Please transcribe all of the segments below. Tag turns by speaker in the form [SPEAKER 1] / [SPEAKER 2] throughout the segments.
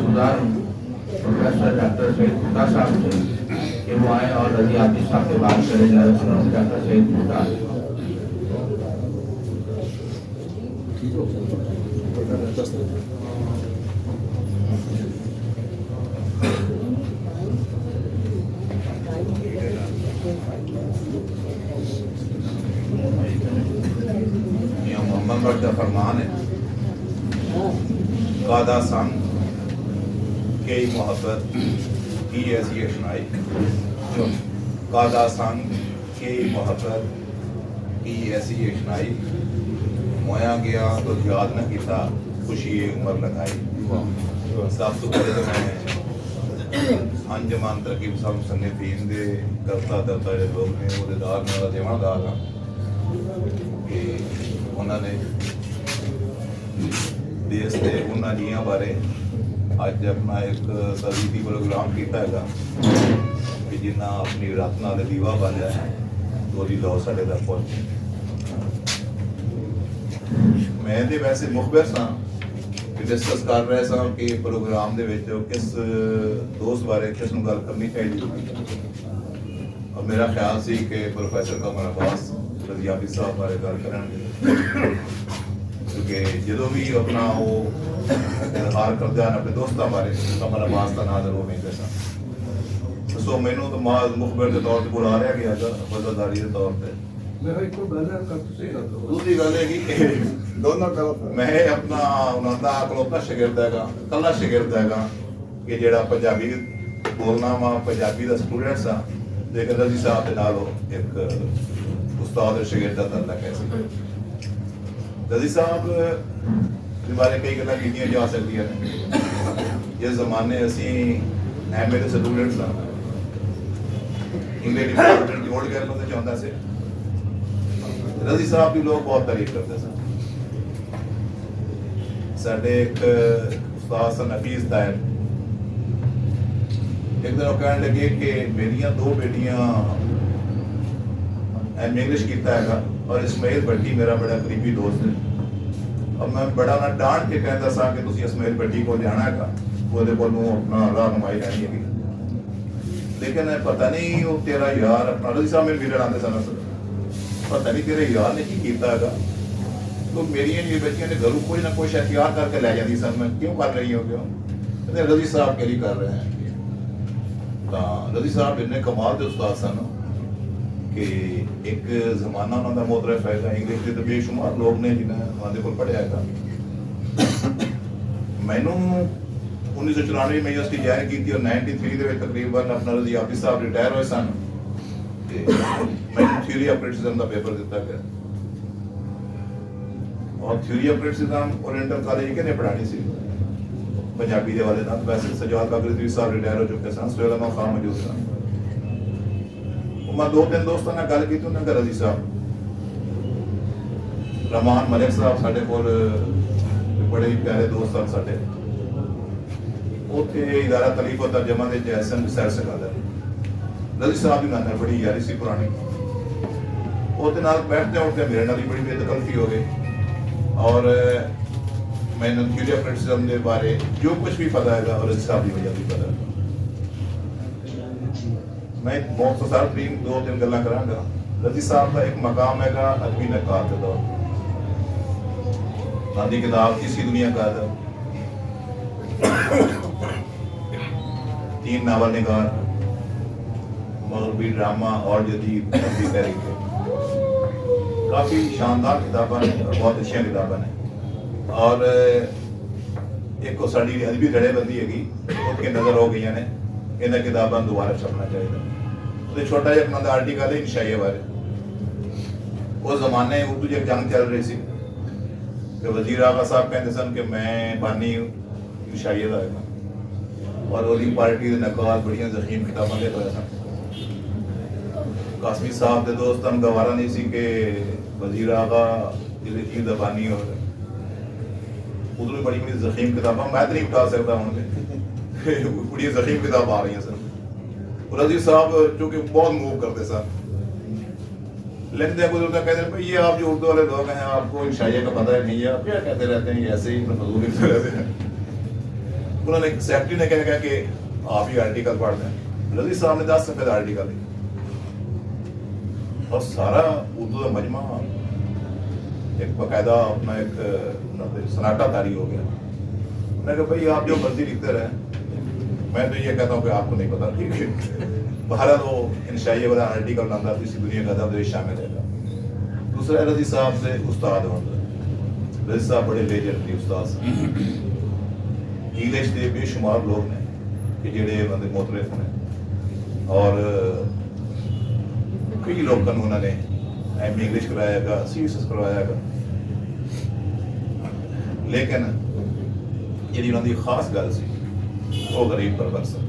[SPEAKER 1] गुजार हूँ professor doctor Saeed भुट्टा साहब से कि वो आए और रजी आतिश साहब से बात करें डॉक्टर सईद भुट्टा। मोहम्मद का फरमान है, कादा संग के मोहब्बत की ऐसी अशनाई, जो कादा संग के मोहब्बत की ऐसी अशनाई, मोया गया तो याद न किया खुशी उम्र लगाई। सब तो पहले तो मैं अंजमान तरकीब सब सन्निफीन दे करता दरता जो लोग ने उहदेदार ने देवादार हाँ कि उन्होंने देश के उन्होंने जियां बारे अज अपना एक तजीदी प्रोग्राम किया है कि जिन्ना अपनी रात नाल दीवा बालिया है तो लौ साढ़े तक पहुंचे। मैं तो वैसे मुखबिर सा डिस्कस कर रहे सा कि प्रोग्राम दे विच किस दोस्त बारे किस नूं गल करनी चाहिए और मेरा ख्याल सी कि प्रोफेसर कमर अब्बास रजियाबी साहब बारे गल करेंगे क्योंकि जो भी अपना वो इजहार करते हैं अपने दोस्तों बारे कमर अब्बास का नाम जरूर नहीं दसा। सो मैनू तो मुखबिर के तौर पर बुला रहा गया वफादारी के तौर पर दूसरी गल है कि मैं अपना उन्होंने अकलौता शागिर्द है कला शागिर्द है कि जो पंजाबी बोलना वा पंजाबी का स्टूडेंट्स हाँ लेकिन रजी साहब के नाल एक उस्ताद शागिर्द का तल्लक है। रजी साहब के बारे कई गल्लां कीतियां जा सकदियां ने। जिस जमाने असी MA के स्टूडेंट्स हाँ इंग्लिश डिपार्टमेंट की होल्ड करना तो चाहता से रजी साहब भी लोग बहुत तारीफ करते सन। साडे एक उस्ताद सन हफीज ताहिर एक दिन कहने लगे कि मेरिया दो बेटियां MA इंग्लिश किया है और इस्माइल भट्टी मेरा बड़ा करीबी दोस्त है और मैं बड़ा ना डांट के कहता सा कि तुसी इस्माइल भट्टी को जाना है वो अपना रहनुमाई लैनी है लेकिन पता नहीं वो तेरा यार अपना रजी साहब मेरे मिलण आते सन पता नहीं तेरे यार ने की किया है तो मेरी ये बच्चियां ने घरों कोई ना कोई एहतियात करके लै जाती सन। मैं क्यों कर रही हूँ क्यों रजी साहब के लिए कर रहे हैं। तो रजी साहब इन्ने कमाल के उस्ताद सन कि एक जमाना उन्होंने मोतरफ है इंग्लिश के तो बेशुमार लोग ने जिन्हें उन्होंने को पढ़िया है। मैनू 1994 में यूनिवर्सिटी ज्वाइन की और 93 के तकरीबन अपना रजियाबी साहब रिटायर हुए सन। मैंने थ्योरी ऑफ क्रिटिसिज्म का पेपर दिता गया और theory of criticism oriental college के ने पढ़ानी सी पंजाबी के वाले नाल। वैसे सजाद कागरी साहब रिटायर हो चुके सन, सुहेल अहमद खान मौजूद सन। मैं दो तीन दोस्तों ने गल की उन्होंने रजी साहब रहमान मलिक साहब साढ़े को बड़े ही प्यारे दोस्त सन साढ़े उत्थे इदारा तलीफ और तर्जमा के जैसन रिसर्च सिखाता रजी साहब की नाल बड़ी यारी सी पुरानी उसके नाल बैठते उठते मेरे नाल बड़ी बेदखलफी हो गई और मैंने थ्योरी ऑफ क्रिटिसिज्म के बारे जो कुछ भी पता है और रजी साहब की वजह भी पता है। मैं बहुत सार तरीन दो तीन गल्लां करांगा। रजी साहब का एक मकाम है अदबी नकार के दौर गांधी किताब किसी दुनिया का अदब 3 नावल निगार मगरबी ड्रामा और जदीद अदबी तहरीक काफ़ी शानदार किताबें हैं और बहुत अच्छी किताबें हैं और एक को साड़ी अदबी जड़ेबंदी हैगी उसकी नज़र हो गई ने इन्हें किताबें दोबारा छपना चाहिए। तो छोटा जिहा अपना आर्टिकल है इंशाइए बारे उस जमाने उर्दू जब जंग चल रही सी कि वजीर आगा साहब कहते सन कि मैं बानी इंशाइए का है और वही पार्टी के नकाल बड़िया जखीम किताबें ले रहे सन। कासमी साहब के दोस्त हम गवारा नहीं सी कि वजीर आगा की दबानी और उधर बड़ी बड़ी जखीम किताबें मैं तो नहीं उठा सकता हूँ बड़ी जखीम किताब आ रही हैं सर। रजी साहब चूँकि बहुत मूव करते सर लेते गुजरता कहते हैं ये आप जो उर्दू वाले लोग हैं आपको इंशाइया का पता है नहीं है आप क्या कहते रहते हैं ये ऐसे ही फजूल लिखते रहते हैं। उन्होंने सेक्रेटरी ने कहा कि आप ही आर्टिकल पढ़ दें। रजी साहब ने 10 सफ़े का आर्टिकल लिखा और सारा उर्दू का मजमा एक बाकायदा अपना एक सनाटा तारी हो गया। मैंने कहा भाई आप जो मर्जी लिखते रहे, मैं तो ये कहता हूँ कि आपको नहीं पता, ठीक है। भारत वो इंशाई वाला आर्टिकल नाम इसी दुनिया का था शामिल है। दूसरा रजी साहब से उस्ताद रजी साहब बड़े लेजेंडरी उस्ताद इंग्लिश के बेशुमार लोग ने कि जेडे उन्होंने मोतरफ ने और कई लोगों को उन्होंने एम इंग्लिश करवाया, CSS करवाया, लेकिन जी उन्होंने खास गल सी वो गरीब पर बरसा।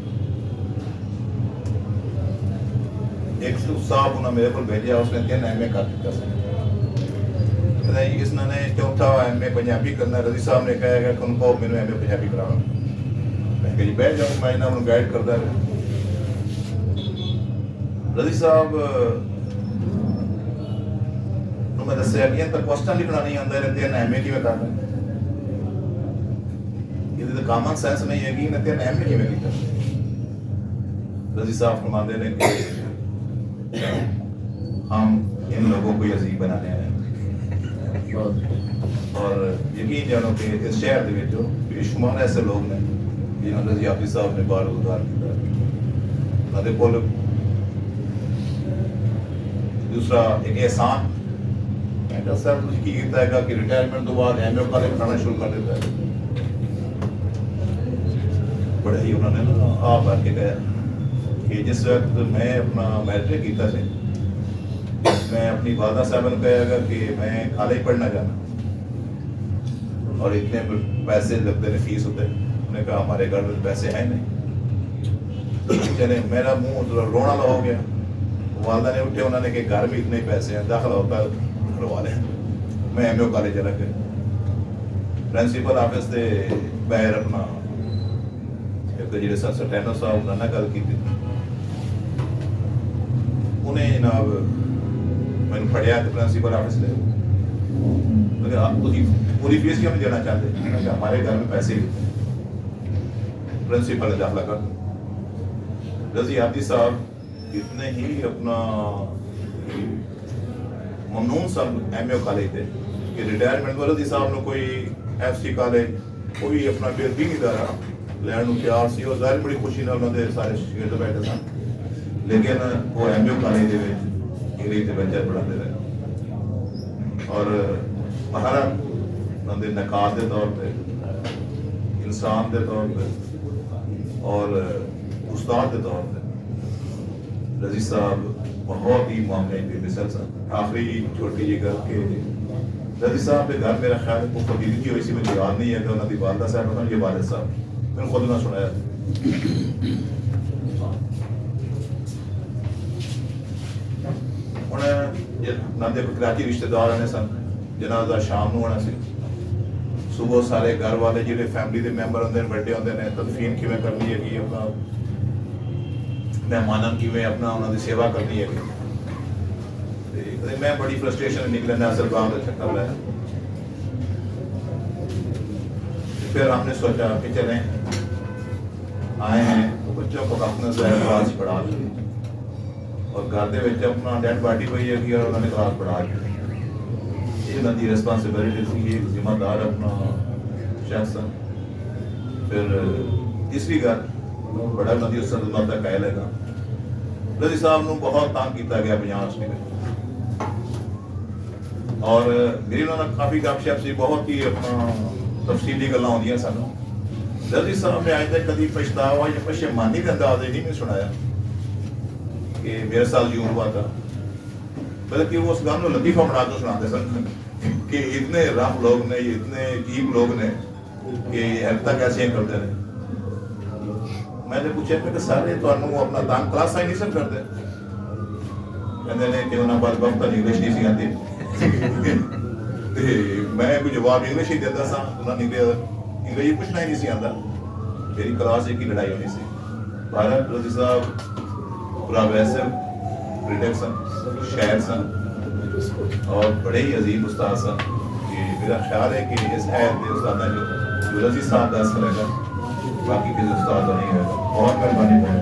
[SPEAKER 1] एक साहब उन्होंने मेरे को भेजा, उसने 3 MA कर चुका था। इसने चौथा MA पंजाबी करना। रजी साहब ने कहा कि उनको मैंने MA पंजाबी कराना। मैं कही बैठ जाऊँ, मैं इन्होंने गाइड करता रहा। रजी साहब मैं दसिया कि तो क्वेश्चन लिखना नहीं आता, 3 MA किवें करना, ये तो कॉमन सेंस नहीं है कि इन्हें 3 MA किवें किया। रजी साहब फरमाते हैं कि हम इन लोगों को अजीब बनाने आए और यकीन जानो कि इस शहर के बेशुमार ऐसे लोग ने जिन्होंने रजी हाफिज साहब ने बार उधार किया। दूसरा एक एहसान सर की है कि रिटायरमेंट तो बाद MA कॉलेज पढ़ाना शुरू कर देता है। बड़े ही उन्होंने ना आप आके कहा कि जिस वक्त मैं अपना मैट्रिक किया से मैं अपनी वालदा साहब ने कहा कि मैं कॉलेज पढ़ना चाहना और इतने पैसे लगते हैं, फीस होते हैं। उन्होंने कहा हमारे घर में पैसे हैं नहीं। चले मेरा मुंह रोना ला हो गया। वालदा ने उठे, उन्होंने कि घर में इतने पैसे हैं, दाखिला होता करवा लें। मैं MA कॉलेज चला गया, प्रिंसीपल ऑफिस से बाहर अपना एक जो सटैनो साहब उन्होंने गल की उन्हें जनाब मैं फड़िया तो प्रिंसीपल ऑफिस ले पूरी फीस क्यों नहीं देना चाहते? हमारे घर में पैसे प्रिंसिपल ने दाखिला कर। रजी हाफिज साहब इतने ही अपना ममनून सब MA कॉलेज थे कि रिटायरमेंट वाले रजी साहब ने कोई FC कॉलेज कोई अपना फिर भी इदारा लैंड तैयार सी और जाहिर बड़ी खुशी ना उन्होंने सारे शागिर्द बैठे सन, लेकिन वो MA कॉलेज इंग्लिश के बच्चे पढ़ाते रहे और महारा उन्होंने नकाद के तौर पर, इंसान के तौर पर और उस्ताद के तौर पर रजी साहब बहुत ही मामले की मिसल सन। आखिरी छोटी जी गल के रजी साहब के घर मेरा ख्याल है फदीली की वैसी मुझे याद नहीं है कि उन्होंने वालदा साहब ये वालिद साहब मैंने खुद ना सुनाया। उन्होंने कराची रिश्तेदार आने सन, जनाजा शाम को होना सी। सुबह सारे घर वाले जो फैमिली के मैंबर होंगे बड़े होंगे ने तदफीन किवें करनी है कि अपना मेहमानों किवें अपना उन्होंने सेवा करनी है। मैं बड़ी फ्रस्ट्रेशन निकले नासिर गाँव का चक्कर लाया। फिर हमने सोचा कि चलें आए हैं तो बच्चों को अपना क्लास पढ़ा दी और घर के अपना डेड बॉडी पई है कि उन्होंने क्लास पढ़ा दी। ये उन्होंने रिस्पॉन्सिबिलिटी थी, एक जिम्मेदार अपना शख्स। फिर तीसरी गल बड़ा नदी उस तक कह लेगा रजी साहब को बहुत तंग किया गया पंजाब में और मेरी उन्होंने काफ़ी गपशप सी, बहुत ही अपना तफसीली गल्लां होंदियां सन। रजी साहब ने अज तक कभी पछतावा या पशेमानी का अंदाज ही नहीं सुनाया कि मेरे साल यूं हुआ था, बल्कि वो उस गान को लतीफ़ा बना कर सुनाते सन कि इतने रफ लोग ने, इतने अजीब लोग ने कि हरकत कैसे करते हैं। मैंने पूछा कि सारे तो अपना दान क्लास ही नहीं सब करते, कहते हैं कि उन्होंने बाद वक्त इंग्लिश नहीं सी आती। मैं कोई जवाब इंग्लिश ही देता सा, उन्होंने इंग्लिश पूछना ही नहीं सी आता। मेरी क्लास एक ही लड़ाई होनी सी। भारत रजी साहब पूरा वैसे क्रिटिक सन, शायर सन और बड़े ही अजीब उस्ताद सन। कि मेरा ख्याल है कि इस हैत के उस्ताद जो रजी साहब का असर है बाकी किसी उस्ताद का नहीं है। बहुत मेहरबानी बहुत